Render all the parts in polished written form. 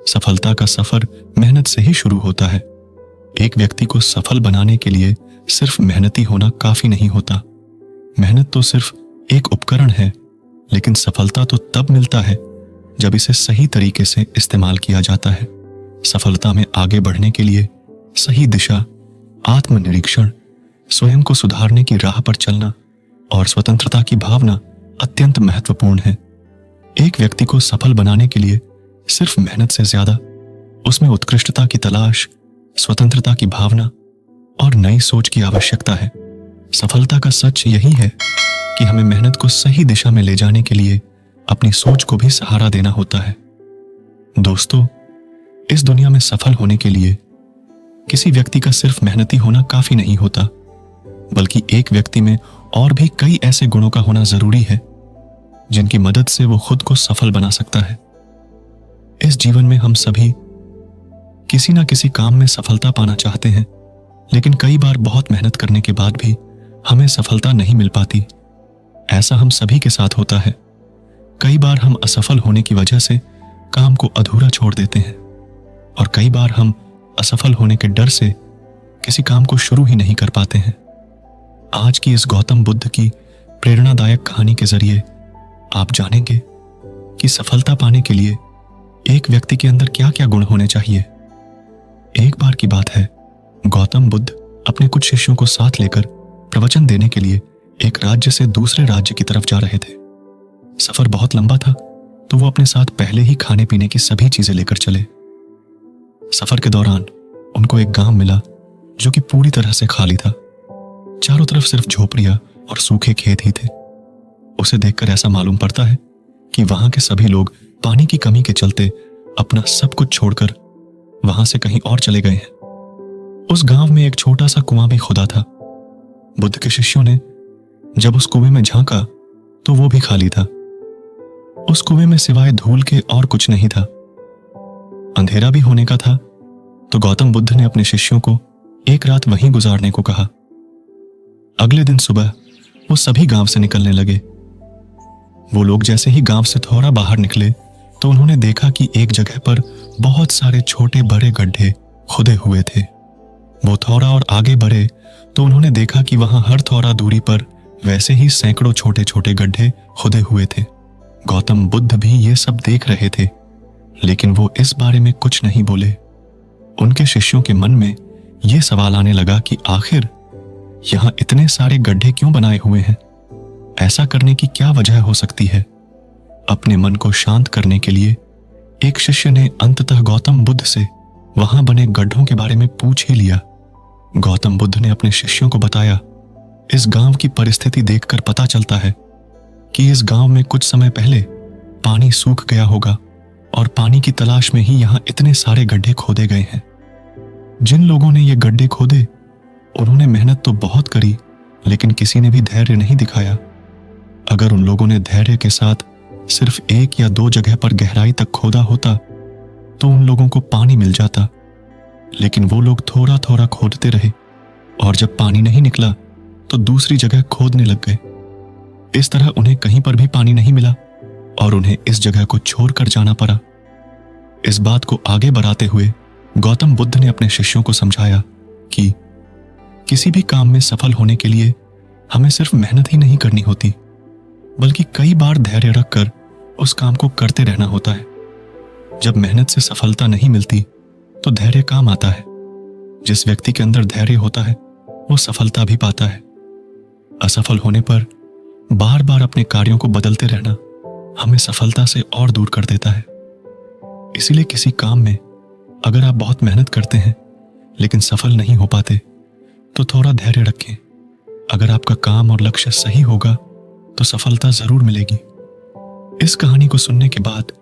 सफलता का सफर मेहनत से ही शुरू होता है। एक व्यक्ति को सफल बनाने के लिए सिर्फ मेहनती होना काफी नहीं होता। मेहनत तो सिर्फ एक उपकरण है, लेकिन सफलता तो तब मिलता है जब इसे सही तरीके से इस्तेमाल किया जाता है। सफलता में आगे बढ़ने के लिए सही दिशा, आत्मनिरीक्षण, स्वयं को सुधारने की राह पर चलना और स्वतंत्रता की भावना अत्यंत महत्वपूर्ण है। एक व्यक्ति को सफल बनाने के लिए सिर्फ मेहनत से ज्यादा उसमें उत्कृष्टता की तलाश, स्वतंत्रता की भावना और नई सोच की आवश्यकता है। सफलता का सच यही है कि हमें मेहनत को सही दिशा में ले जाने के लिए अपनी सोच को भी सहारा देना होता है। दोस्तों, इस दुनिया में सफल होने के लिए किसी व्यक्ति का सिर्फ मेहनती होना काफी नहीं होता, बल्कि एक व्यक्ति में और भी कई ऐसे गुणों का होना जरूरी है जिनकी मदद से वो खुद को सफल बना सकता है। इस जीवन में हम सभी किसी ना किसी काम में सफलता पाना चाहते हैं, लेकिन कई बार बहुत मेहनत करने के बाद भी हमें सफलता नहीं मिल पाती। ऐसा हम सभी के साथ होता है। कई बार हम असफल होने की वजह से काम को अधूरा छोड़ देते हैं और कई बार हम असफल होने के डर से किसी काम को शुरू ही नहीं कर पाते हैं। आज की इस गौतम बुद्ध की प्रेरणादायक कहानी के जरिए आप जानेंगे कि सफलता पाने के लिए एक व्यक्ति के अंदर क्या क्या गुण होने चाहिए। एक बार की बात है, गौतम बुद्ध अपने कुछ शिष्यों को साथ लेकर प्रवचन देने के लिए एक राज्य से दूसरे राज्य की तरफ जा रहे थे। सफर बहुत लंबा था, तो वो अपने साथ पहले ही खाने पीने की सभी चीजें लेकर चले। सफर के दौरान उनको एक गांव मिला जो कि पूरी तरह से खाली था। चारों तरफ सिर्फ झोपड़ियां और सूखे खेत ही थे। उसे देखकर ऐसा मालूम पड़ता है कि वहां के सभी लोग पानी की कमी के चलते अपना सब कुछ छोड़कर वहां से कहीं और चले गए हैं। उस गांव में एक छोटा सा कुआं भी खुदा था। बुद्ध के शिष्यों ने जब उस कुएं में झांका तो वो भी खाली था। उस कुएं में सिवाय धूल के और कुछ नहीं था। अंधेरा भी होने का था, तो गौतम बुद्ध ने अपने शिष्यों को एक रात वहीं गुजारने को कहा। अगले दिन सुबह वो सभी गांव से निकलने लगे। वो लोग जैसे ही गांव से थोड़ा बाहर निकले तो उन्होंने देखा कि एक जगह पर बहुत सारे छोटे बड़े गड्ढे खुदे हुए थे। वो थोड़ा और आगे बढ़े तो उन्होंने देखा कि वहां हर थोड़ा दूरी पर वैसे ही सैकड़ों छोटे छोटे गड्ढे खुदे हुए थे। गौतम बुद्ध भी ये सब देख रहे थे, लेकिन वो इस बारे में कुछ नहीं बोले। उनके शिष्यों के मन में ये सवाल आने लगा कि आखिर यहां इतने सारे गड्ढे क्यों बनाए हुए हैं? ऐसा करने की क्या वजह हो सकती है? अपने मन को शांत करने के लिए एक शिष्य ने अंततः गौतम बुद्ध से वहां बने गड्ढों के बारे में पूछ ही लिया। गौतम बुद्ध ने अपने शिष्यों को बताया, इस गांव की परिस्थिति देखकर पता चलता है कि इस गांव में कुछ समय पहले पानी सूख गया होगा और पानी की तलाश में ही यहां इतने सारे गड्ढे खोदे गए हैं। जिन लोगों ने ये गड्ढे खोदे उन्होंने मेहनत तो बहुत करी, लेकिन किसी ने भी धैर्य नहीं दिखाया। अगर उन लोगों ने धैर्य के साथ सिर्फ एक या दो जगह पर गहराई तक खोदा होता तो उन लोगों को पानी मिल जाता, लेकिन वो लोग थोड़ा थोड़ा खोदते रहे और जब पानी नहीं निकला तो दूसरी जगह खोदने लग गए। इस तरह उन्हें कहीं पर भी पानी नहीं मिला और उन्हें इस जगह को छोड़कर जाना पड़ा। इस बात को आगे बढ़ाते हुए गौतम बुद्ध ने अपने शिष्यों को समझाया कि किसी भी काम में सफल होने के लिए हमें सिर्फ मेहनत ही नहीं करनी होती, बल्कि कई बार धैर्य रखकर उस काम को करते रहना होता है। जब मेहनत से सफलता नहीं मिलती तो धैर्य काम आता है। जिस व्यक्ति के अंदर धैर्य होता है वो सफलता भी पाता है। असफल होने पर बार बार अपने कार्यों को बदलते रहना हमें सफलता से और दूर कर देता है। इसीलिए किसी काम में अगर आप बहुत मेहनत करते हैं लेकिन सफल नहीं हो पाते तो थोड़ा धैर्य रखें। अगर आपका काम और लक्ष्य सही होगा तो सफलता जरूर मिलेगी। इस कहानी को सुनने के बाद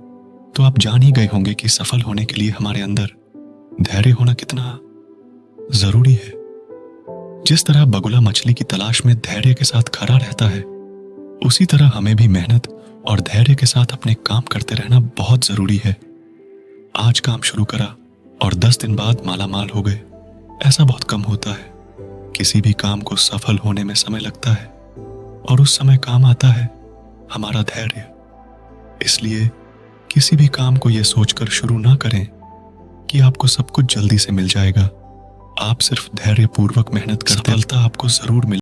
तो आप जान ही गए होंगे कि सफल होने के लिए हमारे अंदर धैर्य होना कितना जरूरी है। जिस तरह बगुला मछली की तलाश में धैर्य के साथ खड़ा रहता है, उसी तरह हमें भी मेहनत और धैर्य के साथ अपने काम करते रहना बहुत जरूरी है। आज काम शुरू करा और 10 दिन बाद मालामाल हो गए, ऐसा बहुत कम होता है। किसी भी काम को सफल होने में समय लगता है और उस समय काम आता है हमारा धैर्य। इसलिए किसी भी काम को यह सोचकर शुरू ना करें कि आपको सब कुछ जल्दी से मिल जाएगा। आप सिर्फ धैर्यपूर्वक मेहनत करते हैं, सफलता आपको जरूर मिलेगी।